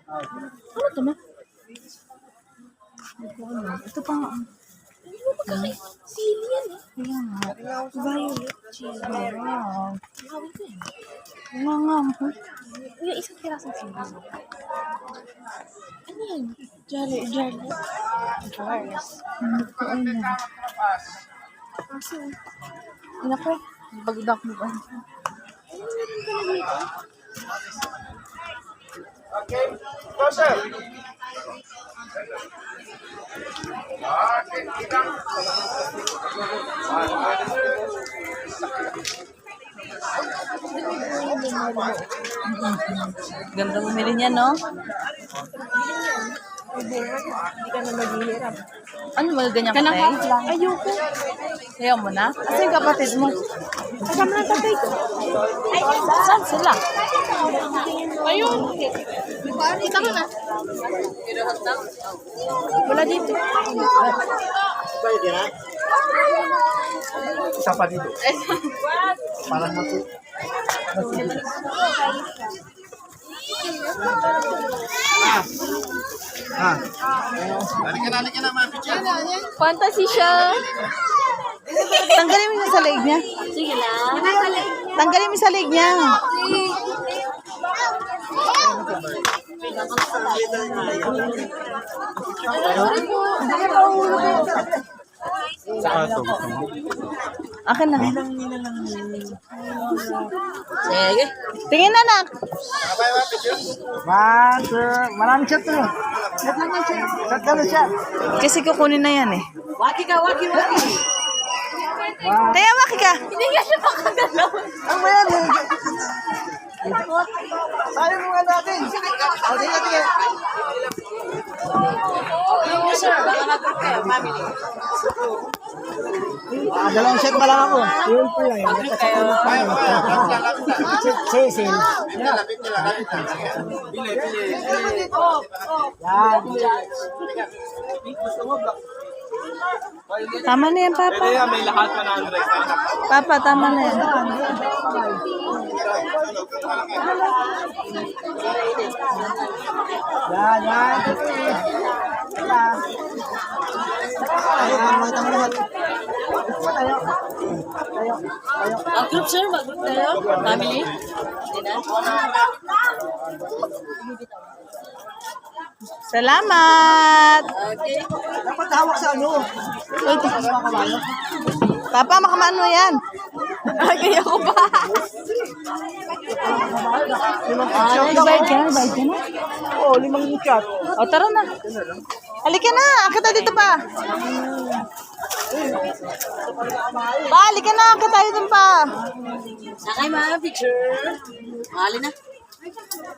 Ano ito ma? Ito pa nga. Sili yan eh. Kaya nga. Violet cheese. Wow. Gawin ko yan. Nga nga. Yung isang pirasong sili. Ano yan? Jars. Ano yan? Aso. Naku. Bagdak mo ba? Ano meron ka na dito? Okay, go sir. Ganda bumili niya, no? Hindi ka na maghihirap. Ano mo ganyan Kanang katay? half lang. Ayoko. Ayaw mo na? Kasi yung kapatid mo. Kasama ng tatay ko. Saan sila? Ayun. Kita ka na. Wala dito. Pwede na? Isa pa dito. Parang naku. Halika na, mga picture. Fantasy siya. Tanggalin mo yung sa leg niya. Sige lang. Tanggalin mo sa leg niya. Akin na. Sige. Tingin na, nak. Maraming chat to. Chat ka na chat. Kasi kukunin na yan eh. Waki ka. Kaya waki ka. Hindi ka siya makagalaw. Ang mayan. Sayang mo nga natin. Sige. Ano sir? Baka nag-group kayo, family. Dalawang set pa lang ako. Yun pa lang. Cecil. Tama na yan, Papa. May lahat pa na Andres. Papa, tama na yan. Yan. Ang group sir, mag-group kayo? Family? Hindi na? Salamat! Okay. Dapat hawak sa ano? Papa, makamano yan? Ay, kaya ko ba? Bayad ka na, bayad ka na. Oo, 5 shot. O, tara na. Halika na, akit na dito pa. Pa, halika na, akit tayo dun pa. Sakay mga picture. Mali na.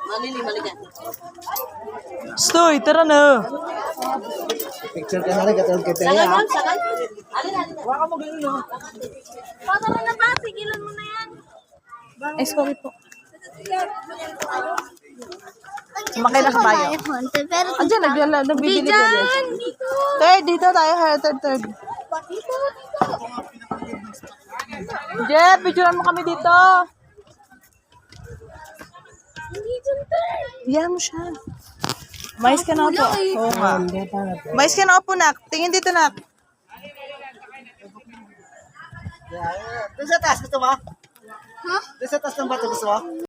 Mali ka. Stoy, tara na. Picture ka na rin, katulad kita Sakay yan. ma'am, sakay. Alin. Waka mo ganun, no? Patara na ba? Sigilan mo na yan. Eh, sorry po. Sumakay na tayo. Andiyan, nagbibili ka din. Dito. Third, dito tayo. Third. Dito. Jeff, picturean mo kami dito. Hindi dyan, sir. Iyan mo siya. Mais ka na po. Oo nga. Mais ka na po, nak. Tingin dito, nak. Doon sa taas, gusto mo? Ha? Doon sa taas ng bato, gusto mo?